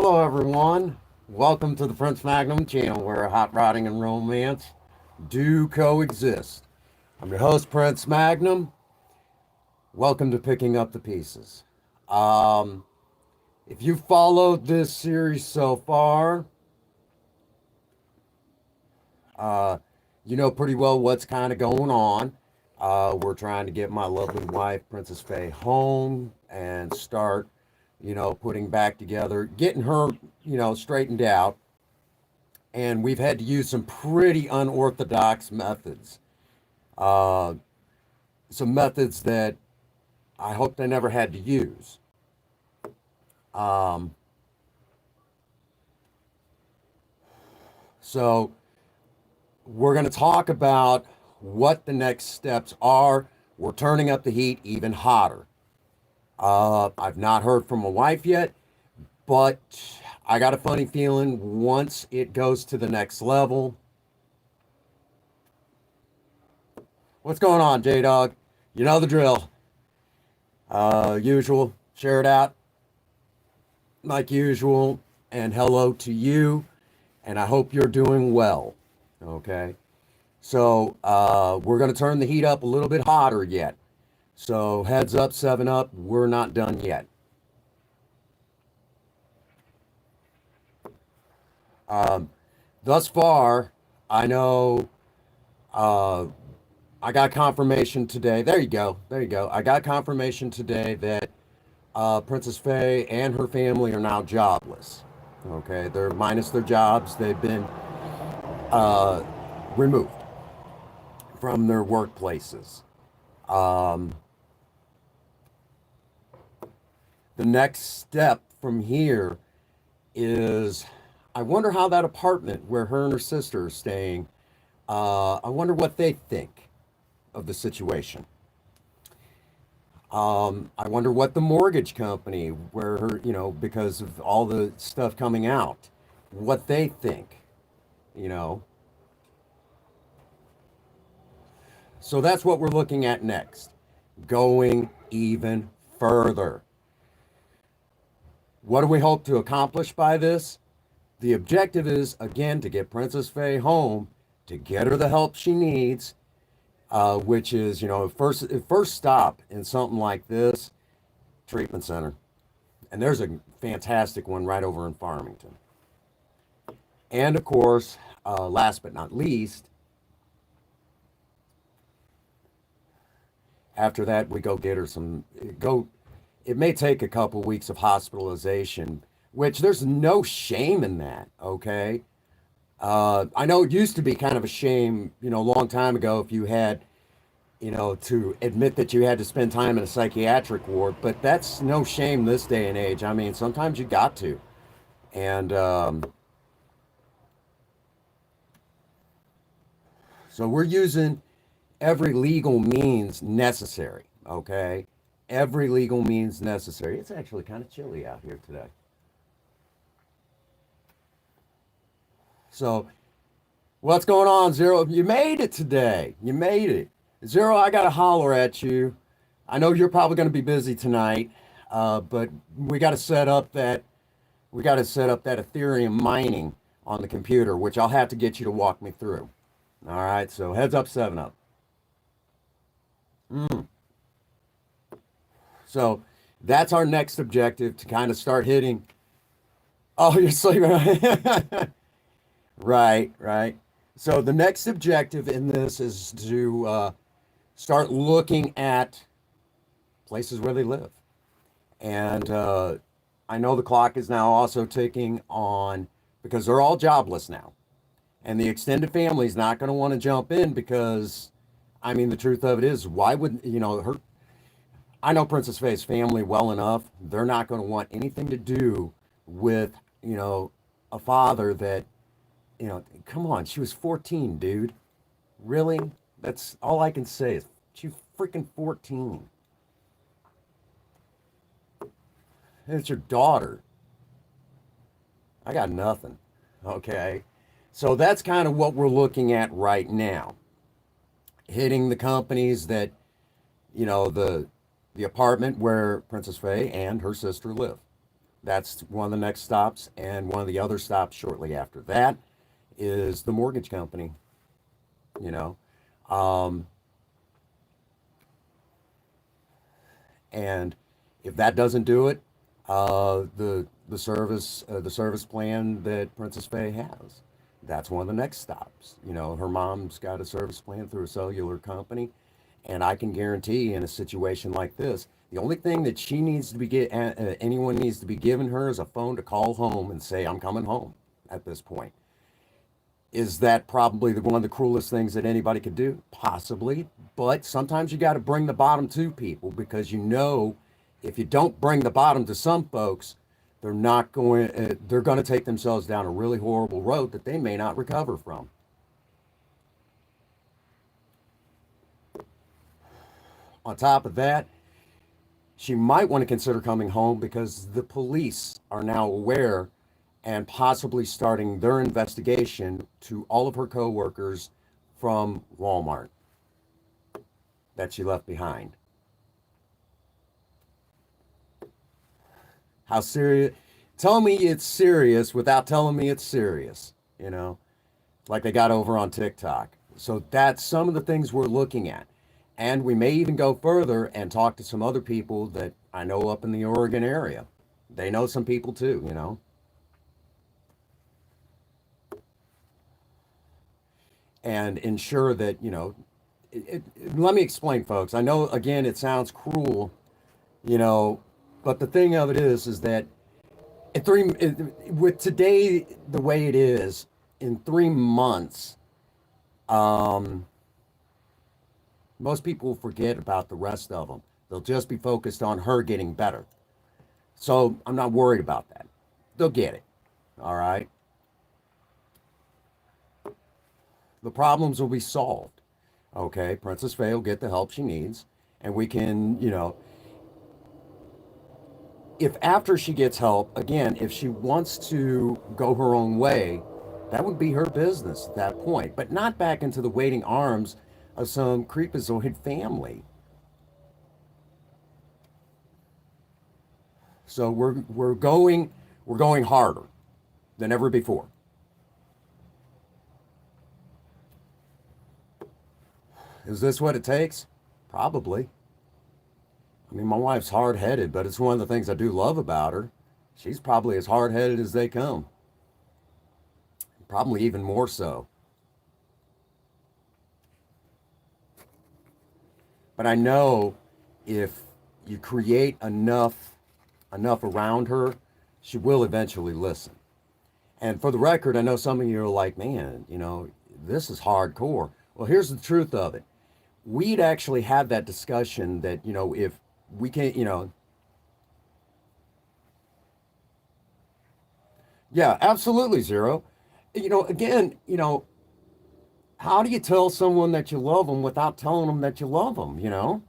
Hello, everyone. Welcome to the Prince Magnum channel where hot rodding and romance do coexist. I'm your host, Prince Magnum. Welcome to Picking Up the Pieces. Um, if you followed this series so far, uh, you know pretty well what's kind of going on. We're trying to get my lovely wife, Princess Faye, home and start, putting back together, getting her, straightened out. And we've had to use some pretty unorthodox methods. Uh, some methods that I hope they never had to use. Um, so we're going to talk about what the next steps are. We're turning up the heat even hotter. I've not heard from my wife yet, but I got a funny feeling once it goes to the next level. What's going on, J Dog? You know the drill. Usual, share it out like usual, and hello to you. And I hope you're doing well. Okay. So we're going to turn the heat up a little bit hotter yet. So heads up, 7 Up, we're not done yet. Um, Thus far, I know uh, I got confirmation today. There you go. There you go. I got confirmation today that Princess Faye and her family are now jobless. Okay, they're minus their jobs. They've been uh, removed from their workplaces. Um, the next step from here is I wonder how that apartment where her and her sister are staying, I wonder what they think of the situation. I wonder what the mortgage company, where her, because of all the stuff coming out, what they think, you know. So that's what we're looking at next, going even further. What do we hope to accomplish by this? The objective is, again, to get Princess Faye home, to get her the help she needs, which is, first stop in something like this, treatment center. And there's a fantastic one right over in Farmington. And of course, last but not least, after that, we go get her it may take a couple weeks of hospitalization, which there's no shame in that, okay? I know it used to be kind of a shame, a long time ago if you had, to admit that you had to spend time in a psychiatric ward, but that's no shame this day and age. I mean, sometimes you got to. And so we're using every legal means necessary, okay? Every legal means necessary. It's actually kind of chilly out here today. So, what's going on, Zero? You made it today. You made it. Zero, I got to holler at you. I know you're probably going to be busy tonight, but we got to set up that Ethereum mining on the computer, which I'll have to get you to walk me through. All right, so heads up, 7 Up. Mm. So that's our next objective to kind of start hitting. Oh, you're sleeping. Right, right. So the next objective in this is to start looking at places where they live. And I know the clock is now also ticking on because they're all jobless now. And the extended family is not going to want to jump in because, I mean, the truth of it is, why would, I know Princess Faye's family well enough. They're not going to want anything to do with, a father that, come on, she was 14, dude. Really? That's all I can say is she's freaking 14. And it's your daughter. I got nothing. Okay. So that's kind of what we're looking at right now. Hitting the companies that, the apartment where Princess Faye and her sister live. That's one of the next stops. And one of the other stops shortly after that is the mortgage company, you know. Um, and if that doesn't do it, the service plan that Princess Faye has, that's one of the next stops. You know, her mom's got a service plan through a cellular company, and I can guarantee in a situation like this, the only thing that she needs to be anyone needs to be giving her is a phone to call home and say, "I'm coming home." At this point, is that probably one of the cruelest things that anybody could do? Possibly, but sometimes you got to bring the bottom to people because you know if you don't bring the bottom to some folks, they're going to take themselves down a really horrible road that they may not recover from. On top of that, she might want to consider coming home because the police are now aware and possibly starting their investigation to all of her coworkers from Walmart that she left behind. How serious? Tell me it's serious without telling me it's serious, you know, like they got over on TikTok. So that's some of the things we're looking at. And we may even go further and talk to some other people that I know up in the Oregon area. They know some people too, you know. And ensure that, you know, let me explain, folks. I know, again, it sounds cruel, you know, but the thing of it is that with today the way it is, in 3 months, um, most people will forget about the rest of them. They'll just be focused on her getting better. So I'm not worried about that. They'll get it. All right. The problems will be solved. Okay. Princess Faye will get the help she needs. And we can, you know, if after she gets help, again, if she wants to go her own way, that would be her business at that point, but not back into the waiting arms of some creepazoid family. So we're going harder than ever before. Is this what it takes? Probably. I mean, my wife's hard headed, but it's one of the things I do love about her. She's probably as hard headed as they come, probably even more so. But I know if you create enough around her, she will eventually listen. And for the record, I know some of you are like, man, you know, this is hardcore. Well, here's the truth of it. We'd actually had that discussion that, you know, if we can't, you know, yeah, absolutely, Zero. You know, again, you know, how do you tell someone that you love them without telling them that you love them, you know?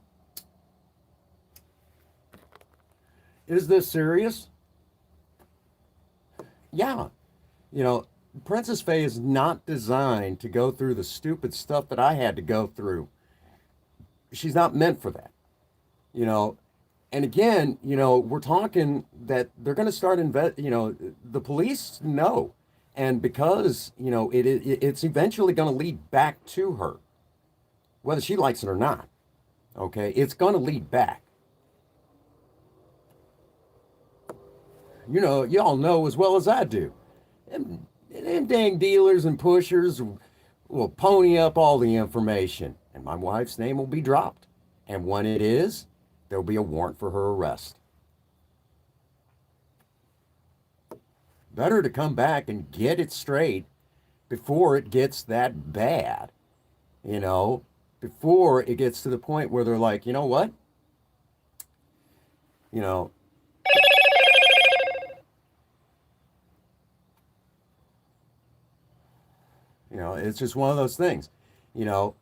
Is this serious? Yeah. You know, Princess Faye is not designed to go through the stupid stuff that I had to go through. She's not meant for that, you know. And again, you know, we're talking that they're going to start you know, the police know. And because, you know, it's eventually going to lead back to her, whether she likes it or not. Okay, it's going to lead back. You know, y'all know as well as I do. Them dang dealers and pushers will pony up all the information, and my wife's name will be dropped. And when it is, there'll be a warrant for her arrest. Better to come back and get it straight before it gets that bad, you know, before it gets to the point where they're like, you know what? You know, it's just one of those things, you know,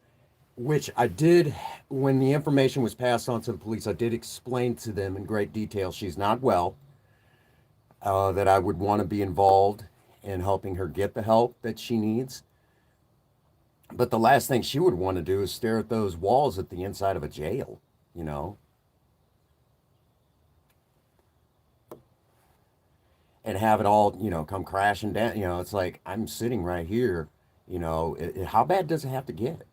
which I did when the information was passed on to the police. I did explain to them in great detail she's not well, that I would want to be involved in helping her get the help that she needs. But the last thing she would want to do is stare at those walls at the inside of a jail, you know. and have it all, come crashing down. It's like I'm sitting right here. How bad does it have to get?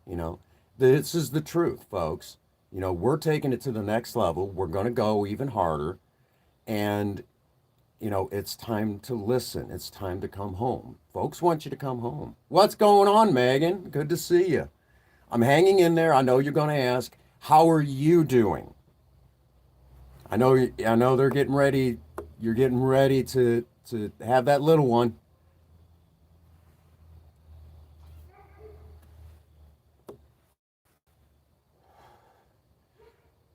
You know, this is the truth, folks. We're taking it to the next level. We're going to go even harder. And, it's time to listen. It's time to come home. Folks want you to come home. What's going on, Megan? Good to see you. I'm hanging in there. I know you're going to ask, how are you doing? I know they're getting ready. You're getting ready to have that little one.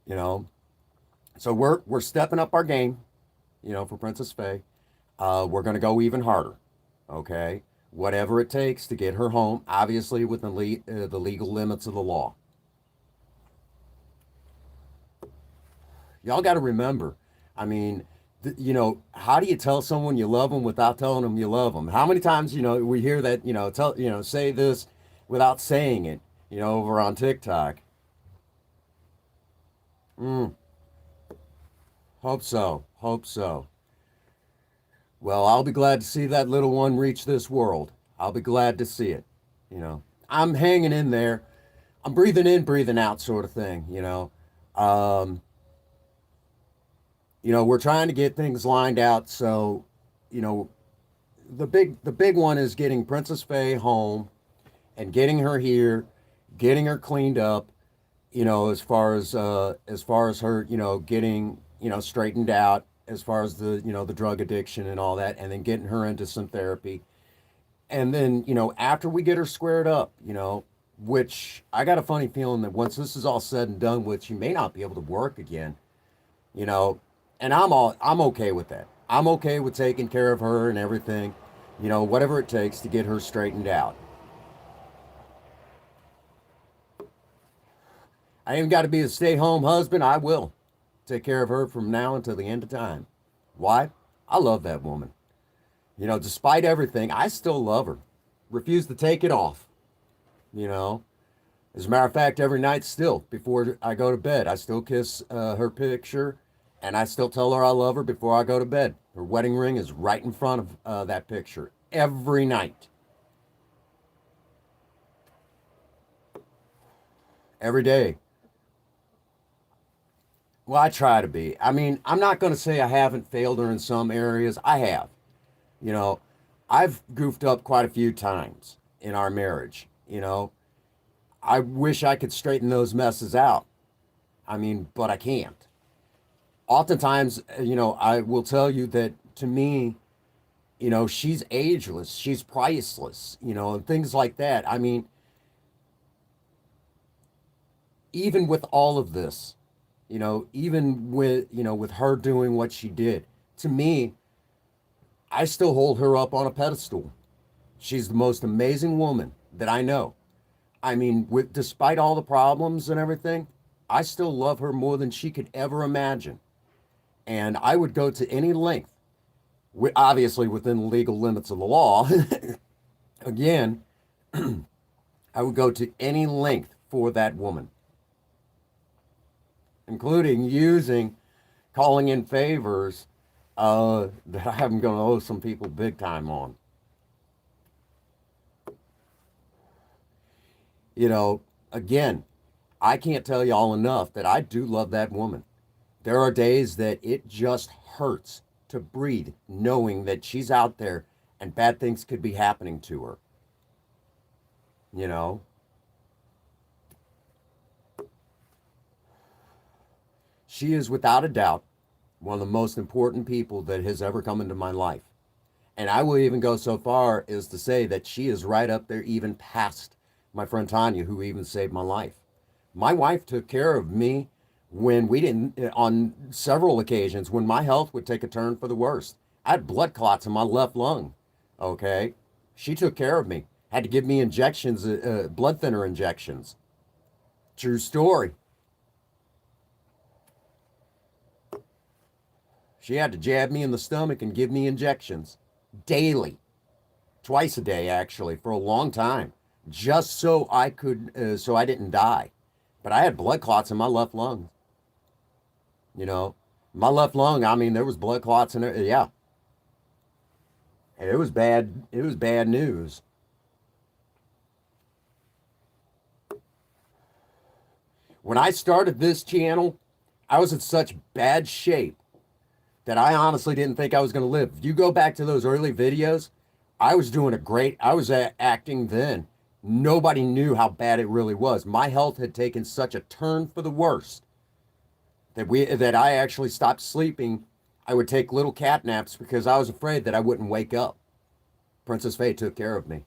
You know, so we're stepping up our game. For Princess Faye. We're going to go even harder. Okay, whatever it takes to get her home, obviously within the legal limits of the law. Y'all got to remember. I mean, how do you tell someone you love them without telling them you love them? How many times we hear that say this without saying it? Over on TikTok. Mm, hope so. Hope so. Well, I'll be glad to see that little one reach this world. I'll be glad to see it. I'm hanging in there. I'm breathing in, breathing out, sort of thing. Um, we're trying to get things lined out. So, you know, the big one is getting Princess Faye home and getting her here, getting her cleaned up. As far as her, getting straightened out, as far as the drug addiction and all that, and then getting her into some therapy. And then, after we get her squared up, which I got a funny feeling that once this is all said and done with, she may not be able to work again, you know, and I'm okay with that. I'm okay with taking care of her and everything, whatever it takes to get her straightened out. I ain't got to be a stay-home husband. I will take care of her from now until the end of time. Why? I love that woman. Despite everything, I still love her. Refuse to take it off. You know, as a matter of fact, every night still, before I go to bed, I still kiss her picture and I still tell her I love her before I go to bed. Her wedding ring is right in front of that picture every night, every day. Well, I try to be. I mean, I'm not going to say I haven't failed her in some areas. I have. You know, I've goofed up quite a few times in our marriage. I wish I could straighten those messes out. I mean, but I can't. Oftentimes, I will tell you that to me, she's ageless, she's priceless, and things like that. I mean, even with all of this, even with her doing what she did, to me, I still hold her up on a pedestal. She's the most amazing woman that I know. I mean, despite all the problems and everything, I still love her more than she could ever imagine. And I would go to any length, obviously within the legal limits of the law. Again, I would go to any length for that woman, including using calling in favors that I'm going to owe some people big time on. Again, I can't tell y'all enough that I do love that woman. There are days that it just hurts to breathe knowing that she's out there and bad things could be happening to her. You know, she is without a doubt one of the most important people that has ever come into my life. And I will even go so far as to say that she is right up there, even past my friend Tanya, who even saved my life. My wife took care of me when we didn't, on several occasions, when my health would take a turn for the worst. I had blood clots in my left lung. Okay. She took care of me, had to give me injections, blood thinner injections. True story. She had to jab me in the stomach and give me injections daily, twice a day, actually, for a long time, just so so I didn't die. But I had blood clots in my left lung. You know, my left lung, I mean, there was blood clots in it. Yeah. It was bad. It was bad news. When I started this channel, I was in such bad shape that I honestly didn't think I was going to live. If you go back to those early videos, I was doing a great, I was acting then. Nobody knew how bad it really was. My health had taken such a turn for the worst that I actually stopped sleeping. I would take little cat naps because I was afraid that I wouldn't wake up. Princess Faye took care of me.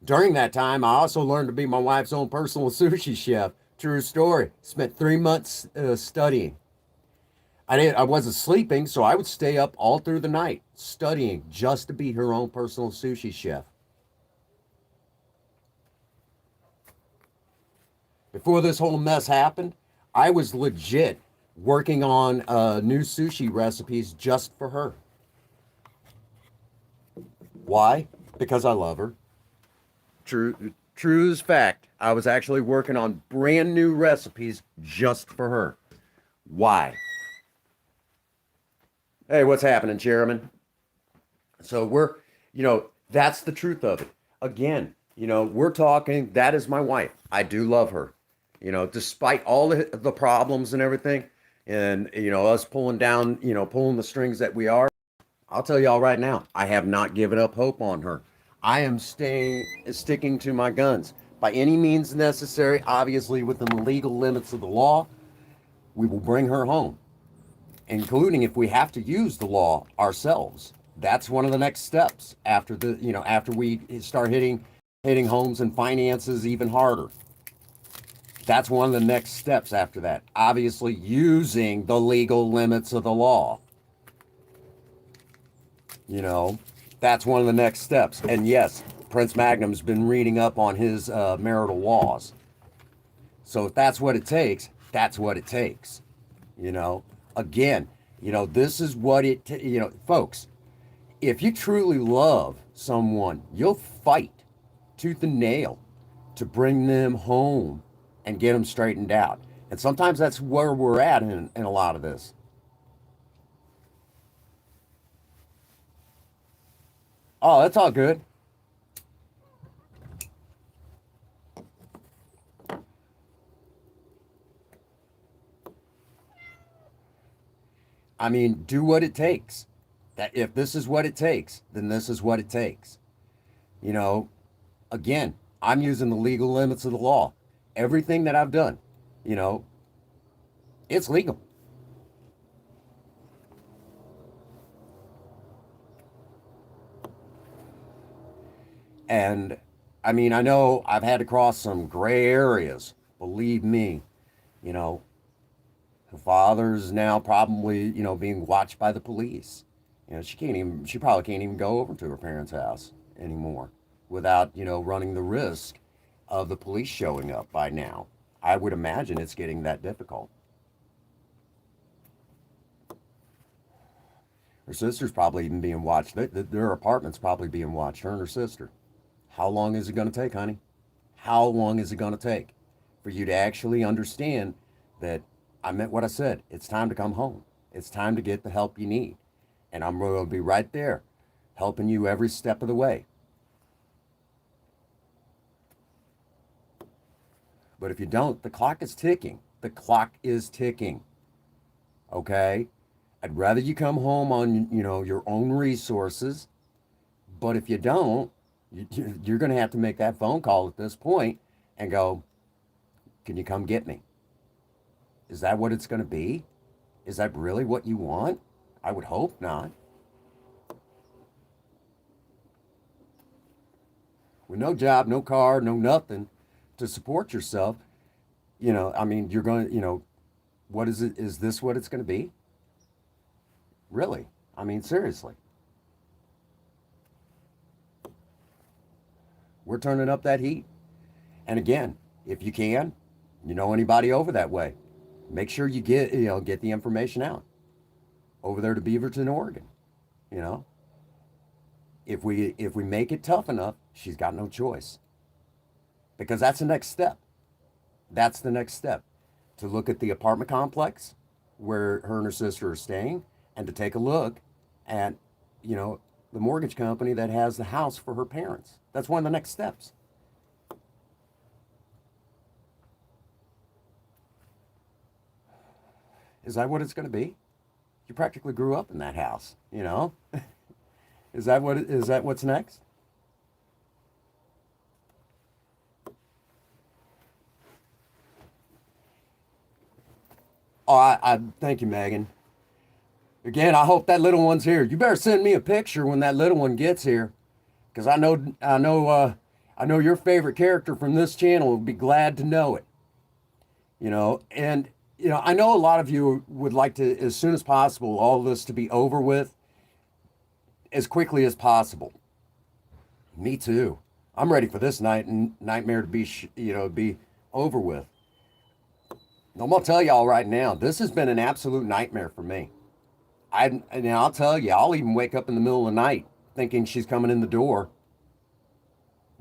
During that time, I also learned to be my wife's own personal sushi chef. True story. Spent 3 months studying. I wasn't sleeping, so I would stay up all through the night studying just to be her own personal sushi chef. Before this whole mess happened, I was legit working on new sushi recipes just for her. Why? Because I love her. True as fact. I was actually working on brand new recipes just for her. Why? Hey, what's happening, Chairman? So that's the truth of it. Again, we're talking, that is my wife. I do love her. Despite all the problems and everything, and, us pulling down, pulling the strings that we are, I'll tell y'all right now, I have not given up hope on her. I am sticking to my guns by any means necessary, obviously within the legal limits of the law. We will bring her home, including if we have to use the law ourselves. That's one of the next steps after we start hitting homes and finances even harder. That's one of the next steps after that. Obviously, using the legal limits of the law. That's one of the next steps. And yes, Prince Magnum's been reading up on his marital laws. So if that's what it takes, that's what it takes. Again, this is what folks, if you truly love someone, you'll fight tooth and nail to bring them home and get them straightened out. And sometimes that's where we're at in a lot of this. Oh, that's all good. I mean, do what it takes. That if this is what it takes, then this is what it takes. You know, Again, I'm using the legal limits of the law. Everything that I've done, you know, it's legal. And I mean, I know I've had to cross some gray areas. Believe me, you know, her father's now probably, being watched by the police. She probably can't even go over to her parents' house anymore without, running the risk of the police showing up by now. I would imagine it's getting that difficult. Her sister's probably even being watched. Their apartment's probably being watched, her and her sister. How long is it going to take, honey? How long is it going to take for you to actually understand that I meant what I said? It's time to come home. It's time to get the help you need. And I'm going to be right there helping you every step of the way. But if you don't, the clock is ticking. The clock is ticking. Okay? I'd rather you come home on, your own resources. But if you don't, you're going to have to make that phone call at this point and go, can you come get me? Is that what it's going to be? Is that really what you want? I would hope not. With no job, no car, no nothing to support yourself, you're going to, what is it? Is this what it's going to be? Really? I mean, seriously. We're turning up that heat. And again, if you can, anybody over that way, make sure you get the information out over there to Beaverton, Oregon. You know, if we make it tough enough, she's got no choice. Because that's the next step. That's the next step. To look at the apartment complex, where her and her sister are staying and to take a look at, you know, the mortgage company that has the house for her parents. That's one of the next steps. Is that what it's going to be? You practically grew up in that house, you know? Is that what's next? Oh, I thank you, Megan. Again, I hope that little one's here. You better send me a picture when that little one gets here, because I know your favorite character from this channel will be glad to know it. You know, and you know, I know a lot of you would like to, as soon as possible, all this to be over with as quickly as possible. Me too. I'm ready for this nightmare to be, be over with. I'm gonna tell y'all right now, this has been an absolute nightmare for me. And I'll tell you, I'll even wake up in the middle of the night thinking she's coming in the door,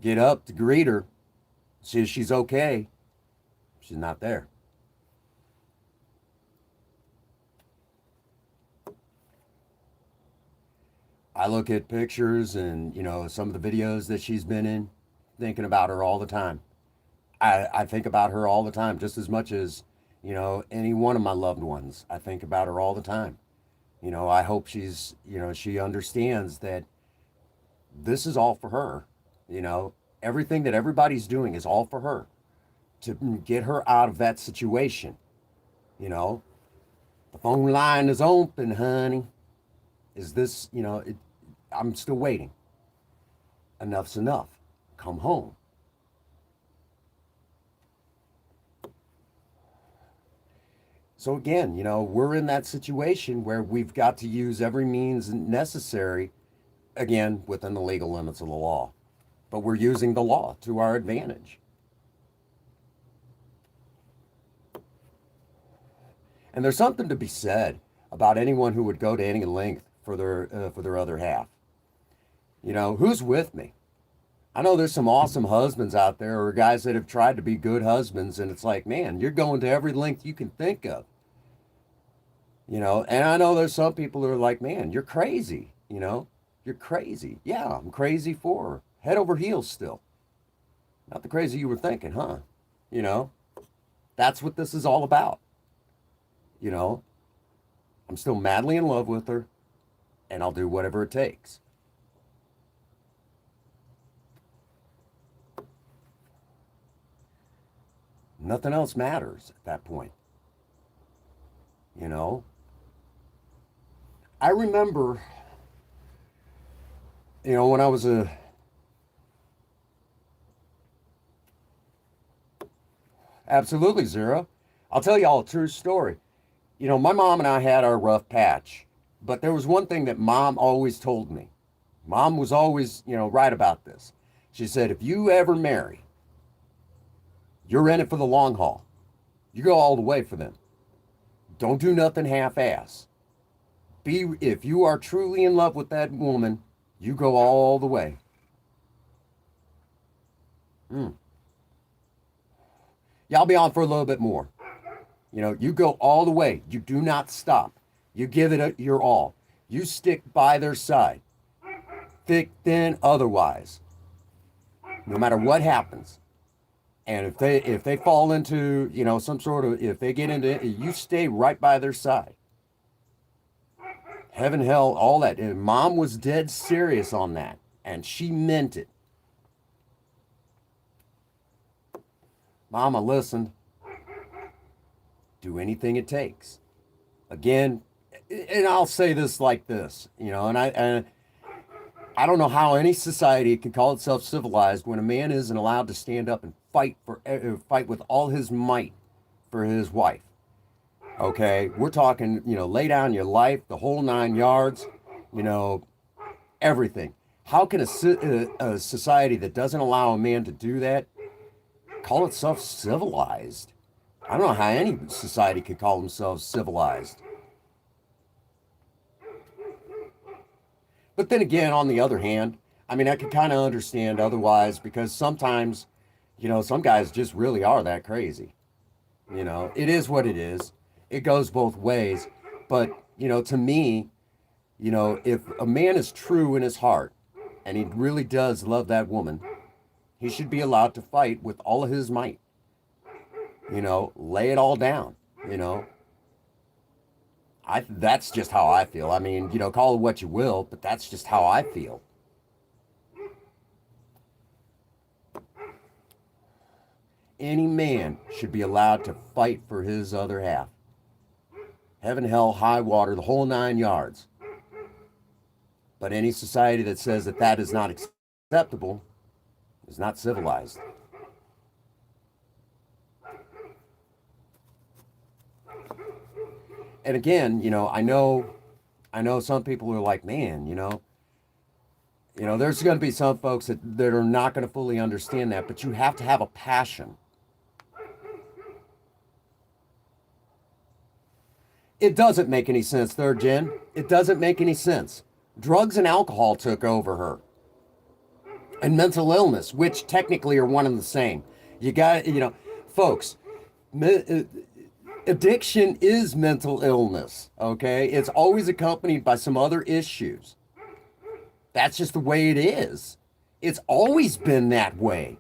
get up to greet her, see if she's okay. She's not there. I look at pictures and, you know, some of the videos that she's been in, thinking about her all the time. I think about her all the time, just as much as, you know, any one of my loved ones. I think about her all the time. You know, I hope she's, you know, she understands that this is all for her. You know, everything that everybody's doing is all for her to get her out of that situation. You know, the phone line is open, honey. Is this, you know, I'm still waiting. Enough's enough. Come home. So again, you know, we're in that situation where we've got to use every means necessary, again, within the legal limits of the law. But we're using the law to our advantage. And there's something to be said about anyone who would go to any length for their other half. You know, who's with me? I know there's some awesome husbands out there, or guys that have tried to be good husbands, and it's like, man, you're going to every length you can think of. You know, and I know there's some people who are like, man, you're crazy. You know, you're crazy. Yeah, I'm crazy for her. Head over heels still. Not the crazy you were thinking, huh? You know, that's what this is all about. You know, I'm still madly in love with her, and I'll do whatever it takes. Nothing else matters at that point. You know, I remember, you know, when I was absolutely zero. I'll tell you all a true story. You know, my mom and I had our rough patch, but there was one thing that mom always told me. Mom was always, you know, right about this. She said, if you ever marry, you're in it for the long haul. You go all the way for them. Don't do nothing half-ass. If you are truly in love with that woman, you go all the way. Yeah, I'll be on for a little bit more. You know, you go all the way. You do not stop. You give it your all. You stick by their side. Thick, thin, otherwise. No matter what happens. And if they fall into, you know, some sort of, if they get into it, you stay right by their side. Heaven, hell, all that. And mom was dead serious on that. And she meant it. Mama listened. Do anything it takes. Again, and I'll say this like this, you know, and I don't know how any society can call itself civilized when a man isn't allowed to stand up and fight with all his might for his wife. Okay, we're talking, you know, lay down your life, the whole 9 yards, you know, everything. How can a society that doesn't allow a man to do that call itself civilized? I don't know how any society could call themselves civilized. But then again, on the other hand, I mean, I could kind of understand otherwise, because sometimes, you know, some guys just really are that crazy. You know, it is what it is. it goes both ways. But, to me, if a man is true in his heart and he really does love that woman, he should be allowed to fight with all of his might. Lay it all down. That's just how I feel. I mean, call it what you will, but that's just how I feel. Any man should be allowed to fight for his other half. Heaven, hell, high water, the whole 9 yards. But any society that says that that is not acceptable is not civilized. And again, I know some people are like, man, there's going to be some folks that are not going to fully understand that, but you have to have a passion. It doesn't make any sense, Third Gen. It doesn't make any sense. Drugs and alcohol took over her. And mental illness, which technically are one and the same. You got, folks, addiction is mental illness, okay? It's always accompanied by some other issues. That's just the way it is. It's always been that way.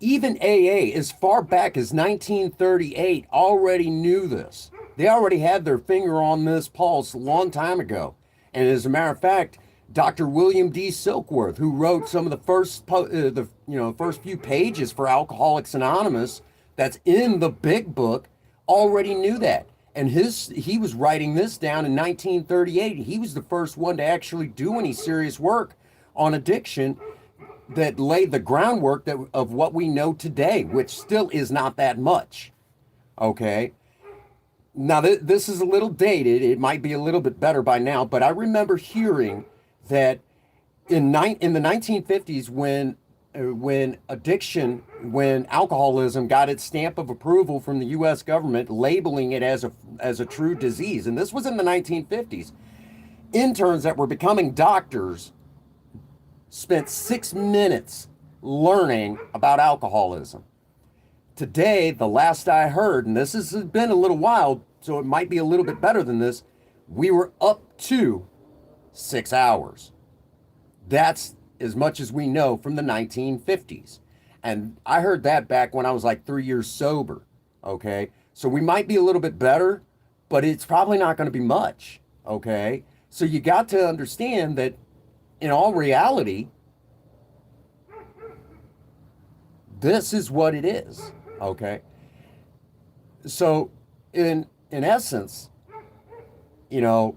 Even AA, as far back as 1938, already knew this. They already had their finger on this pulse a long time ago. And as a matter of fact, Dr. William D. Silkworth, who wrote some of the first few pages for Alcoholics Anonymous, that's in the big book, already knew that. And he was writing this down in 1938. He was the first one to actually do any serious work on addiction that laid the groundwork of what we know today, which still is not that much. Okay? Now, this is a little dated. It might be a little bit better by now, but I remember hearing that in the 1950s, when alcoholism got its stamp of approval from the U.S. government, labeling it as a true disease, and this was in the 1950s, interns that were becoming doctors spent 6 minutes learning about alcoholism. Today, the last I heard, and this has been a little while, so it might be a little bit better than this, we were up to 6 hours. That's as much as we know from the 1950s. And I heard that back when I was like 3 years sober, okay? So we might be a little bit better, but it's probably not going to be much, okay? So you got to understand that in all reality, this is what it is, okay? So in essence, no,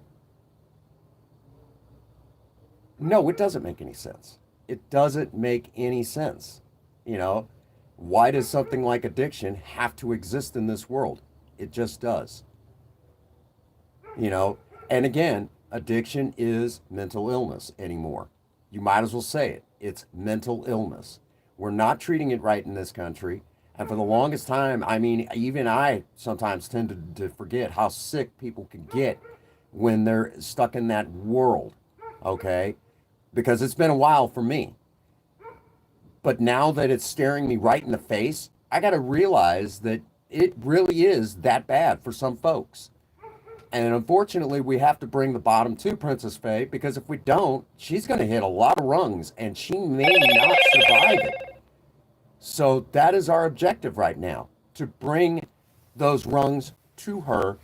it doesn't make any sense. It doesn't make any sense. Why does something like addiction have to exist in this world? It just does. And again, addiction is mental illness anymore. You might as well say it. It's mental illness. We're not treating it right in this country. And for the longest time, I mean, even I sometimes tend to forget how sick people can get when they're stuck in that world, okay? Because it's been a while for me. But now that it's staring me right in the face, I got to realize that it really is that bad for some folks. And unfortunately, we have to bring the bottom to Princess Faye, because if we don't, she's going to hit a lot of rungs and she may not survive it. So that is our objective right now, to bring those rungs to her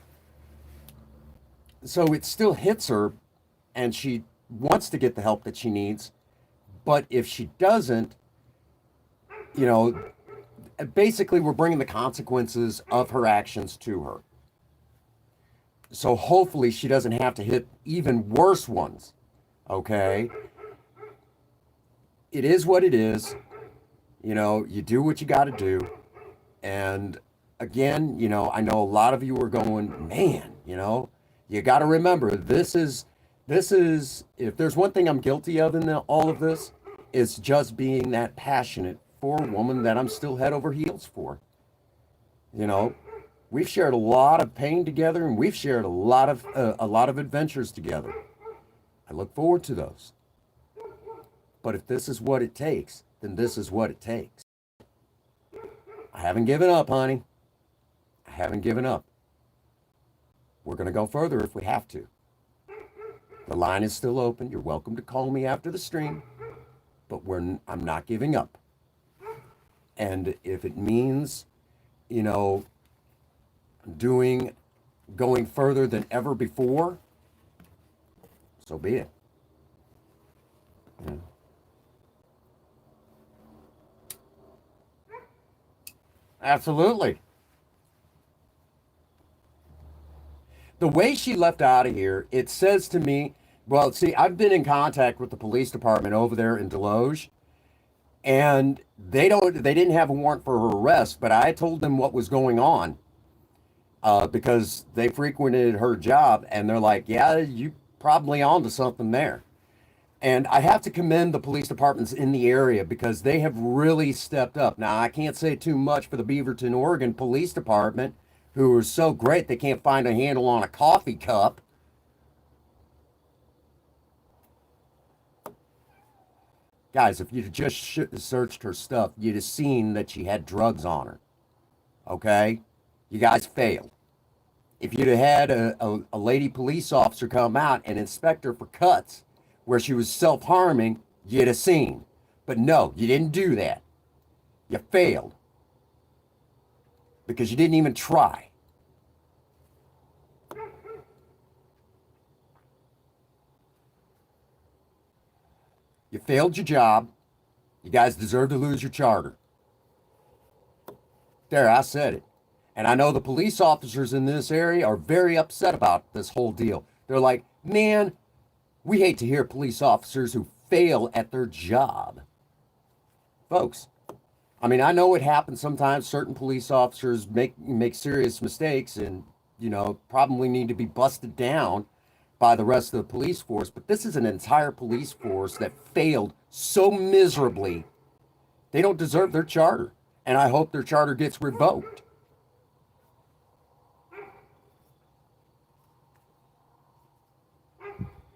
so it still hits her and she wants to get the help that she needs. But if she doesn't, basically we're bringing the consequences of her actions to her. So hopefully she doesn't have to hit even worse ones, okay? It is what it is. You do what you got to do. And again, I know a lot of you are going, man, you got to remember, this is, if there's one thing I'm guilty of in all of this, it's just being that passionate for a woman that I'm still head over heels for. We've shared a lot of pain together, and we've shared a lot of adventures together. I look forward to those. But if this is what it takes, then this is what it takes. I haven't given up, honey. I haven't given up. We're going to go further if we have to. The line is still open. You're welcome to call me after the stream, but I'm not giving up. And if it means, you know, going further than ever before, so be it. Yeah. Absolutely. The way she left out of here, it says to me, well, see, I've been in contact with the police department over there in Deloge, and they didn't have a warrant for her arrest, but I told them what was going on, because they frequented her job, and they're like, yeah, you probably onto something there. And I have to commend the police departments in the area because they have really stepped up. Now, I can't say too much for the Beaverton, Oregon Police Department, who are so great they can't find a handle on a coffee cup. Guys, if you'd just searched her stuff, you'd have seen that she had drugs on her. Okay? You guys failed. If you'd have had a lady police officer come out and inspect her for cuts where she was self-harming, you'd have seen. But no, you didn't do that. You failed. Because you didn't even try. You failed your job. You guys deserve to lose your charter. There, I said it. And I know the police officers in this area are very upset about this whole deal. They're like, man, we hate to hear police officers who fail at their job. Folks, I mean, I know it happens sometimes. Certain police officers make serious mistakes and, you know, probably need to be busted down by the rest of the police force. But this is an entire police force that failed so miserably. They don't deserve their charter. And I hope their charter gets revoked.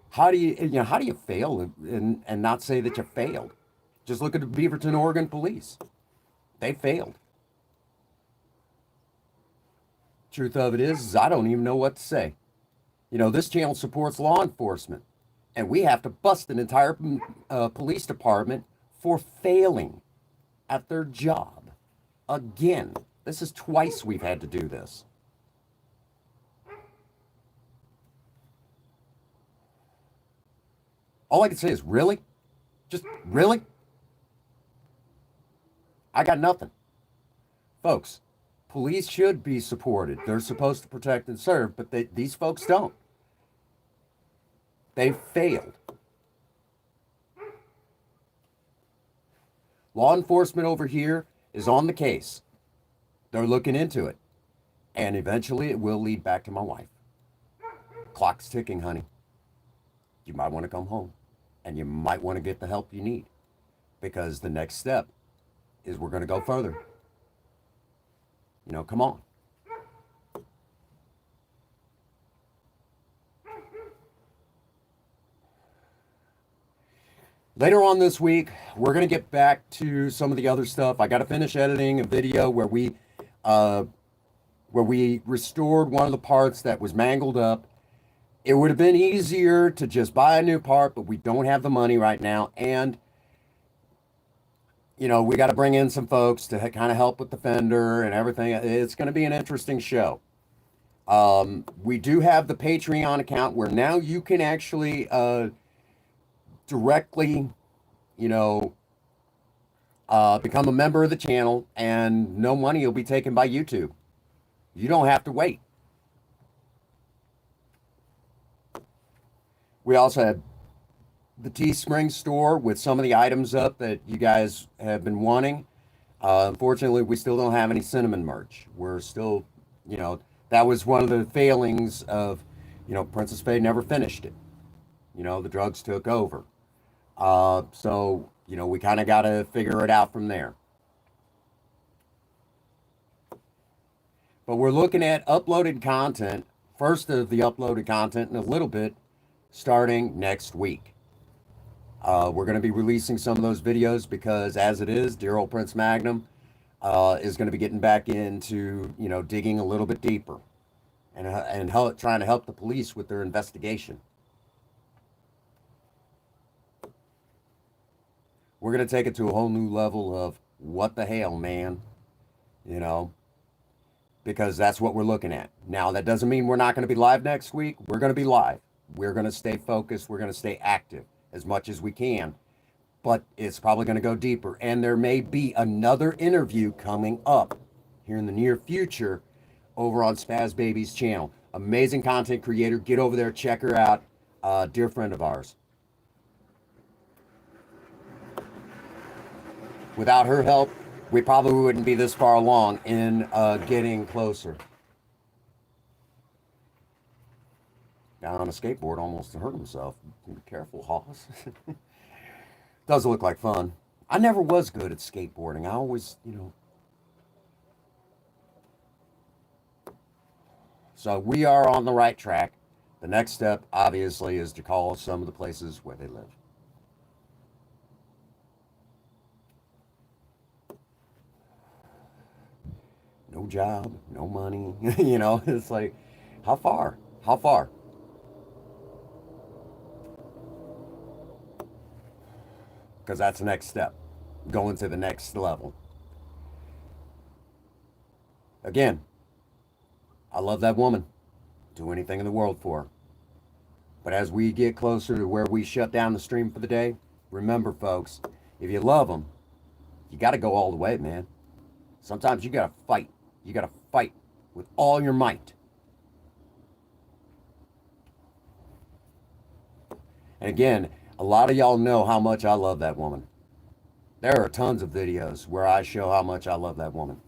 How do you fail and not say that you failed? Just look at the Beaverton, Oregon police. They failed. Truth of it is I don't even know what to say. You know, this channel supports law enforcement, and we have to bust an entire police department for failing at their job. Again, this is twice we've had to do this. All I can say is, really? Just really? I got nothing. Folks, police should be supported. They're supposed to protect and serve, but these folks don't. They failed. Law enforcement over here is on the case. They're looking into it. And eventually it will lead back to my wife. Clock's ticking, honey. You might want to come home. And you might want to get the help you need. Because the next step is we're going to go further. You know, come on. Later on this week, we're going to get back to some of the other stuff. I got to finish editing a video where we restored one of the parts that was mangled up. It would have been easier to just buy a new part, but we don't have the money right now. And, you know, we got to bring in some folks to kind of help with the fender and everything. It's going to be an interesting show. We do have the Patreon account where now you can actually directly, you know, become a member of the channel, and no money will be taken by YouTube. You don't have to wait. We also have the Teespring store with some of the items up that you guys have been wanting. Unfortunately, we still don't have any cinnamon merch. We're still, you know, that was one of the failings of, you know, Princess Faye never finished it. You know, the drugs took over. So, you know, we kind of got to figure it out from there. But we're looking at uploaded content, first of the uploaded content in a little bit, starting next week. We're going to be releasing some of those videos because, as it is, dear old Prince Magnum is going to be getting back into, you know, digging a little bit deeper. and help, trying to help the police with their investigation. We're going to take it to a whole new level of what the hell, man, you know, because that's what we're looking at. Now, that doesn't mean we're not going to be live next week. We're going to be live. We're going to stay focused. We're going to stay active as much as we can, but it's probably going to go deeper. And there may be another interview coming up here in the near future over on Spaz Baby's channel. Amazing content creator. Get over there, check her out. Dear friend of ours. Without her help, we probably wouldn't be this far along in getting closer. Down on a skateboard, almost hurt himself. Be careful, Hoss. Does look like fun. I never was good at skateboarding. I always, So we are on the right track. The next step, obviously, is to call some of the places where they live. No job, no money. It's like, how far? How far? Because that's the next step, going to the next level. Again, I love that woman. Do anything in the world for her. But as we get closer to where we shut down the stream for the day, remember, folks, if you love them, you got to go all the way, man. Sometimes you got to fight. You got to fight with all your might. And again, a lot of y'all know how much I love that woman. There are tons of videos where I show how much I love that woman.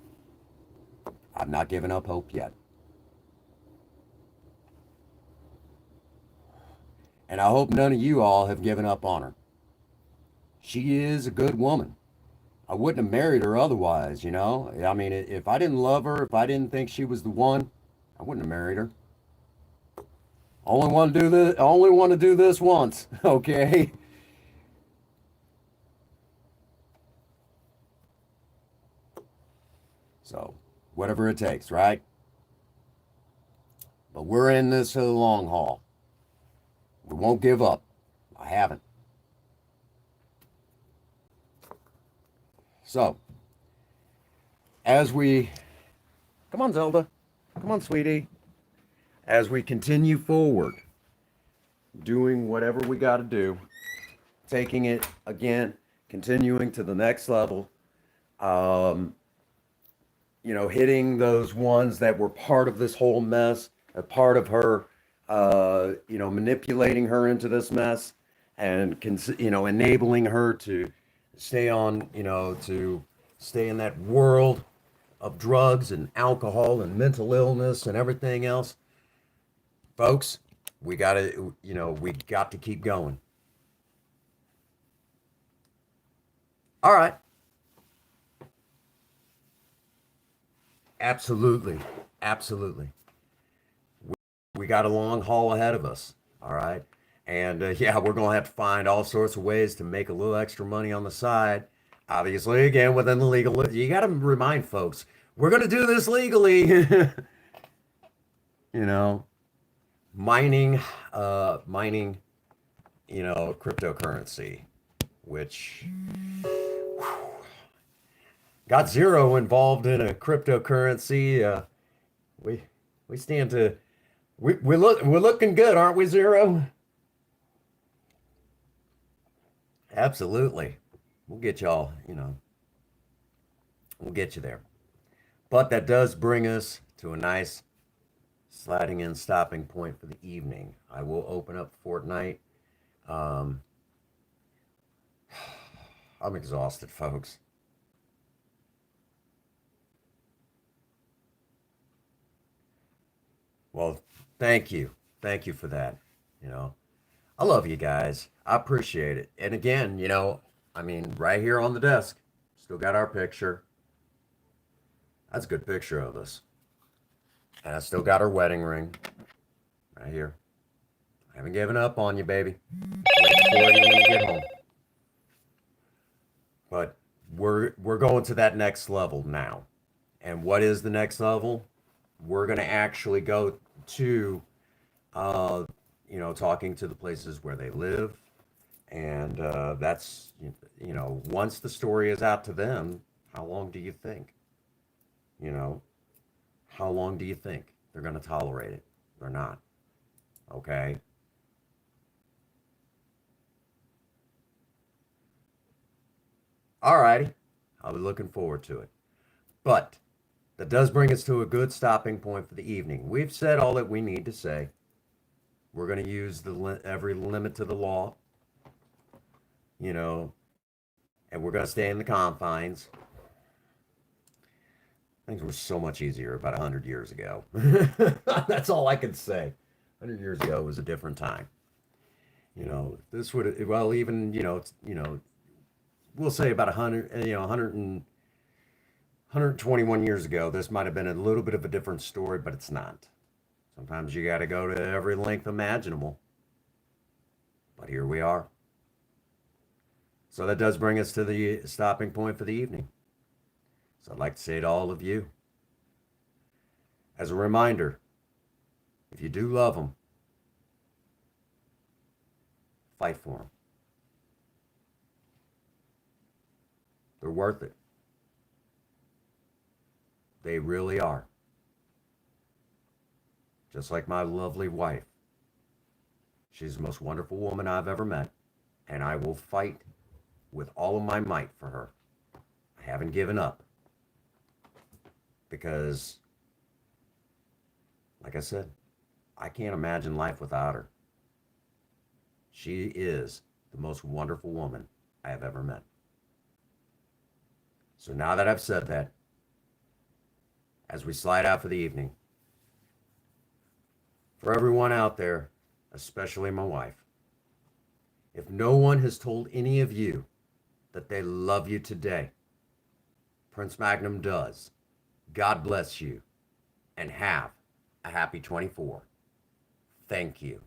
I've not given up hope yet. And I hope none of you all have given up on her. She is a good woman. I wouldn't have married her otherwise, I mean, if I didn't love her, if I didn't think she was the one, I wouldn't have married her. Only want to do this once, okay? So, whatever it takes, right? But we're in this for the long haul. We won't give up. I haven't. So, as we... Come on, Zelda. Come on, sweetie. As we continue forward, doing whatever we got to do, taking it, again, continuing to the next level, hitting those ones that were part of this whole mess, a part of her, manipulating her into this mess, and, enabling her to stay on, to stay in that world of drugs and alcohol and mental illness and everything else. Folks, we got to keep going. All right. Absolutely. Absolutely. We got a long haul ahead of us. All right. And we're going to have to find all sorts of ways to make a little extra money on the side. Obviously, again, within the legal, you got to remind folks, we're going to do this legally. Mining, cryptocurrency, which got zero involved in a cryptocurrency. We stand to, we're looking good, aren't we, Zero? Absolutely. We'll get y'all, we'll get you there. But that does bring us to a nice sliding in stopping point for the evening. I will open up Fortnite. I'm exhausted, folks. Well, thank you. Thank you for that. I love you guys. I appreciate it. And again, right here on the desk, still got our picture. That's a good picture of us. And I still got our wedding ring right here. I haven't given up on you, baby. Waiting for you when you get home. But we're going to that next level now. And what is the next level? We're going to actually go to, uh, talking to the places where they live. And that's, once the story is out to them, how long do you think? You know, how long do you think they're going to tolerate it? They're not. Okay. All righty. I'll be looking forward to it. But that does bring us to a good stopping point for the evening. We've said all that we need to say. We're going to use every limit to the law, you know, and we're going to stay in the confines. Things were so much easier about 100 years ago. That's all I can say. 100 years ago was a different time. This would, well, even, we'll say about 100, 121 years ago, this might have been a little bit of a different story, but it's not. Sometimes you got to go to every length imaginable. But here we are. So that does bring us to the stopping point for the evening. So I'd like to say to all of you, as a reminder, if you do love them, fight for them. They're worth it. They really are. Just like my lovely wife. She's the most wonderful woman I've ever met, and I will fight with all of my might for her. I haven't given up because, like I said, I can't imagine life without her. She is the most wonderful woman I have ever met. So now that I've said that, as we slide out for the evening, for everyone out there, especially my wife, if no one has told any of you that they love you today, Prince Magnum does. God bless you and have a happy 24. Thank you.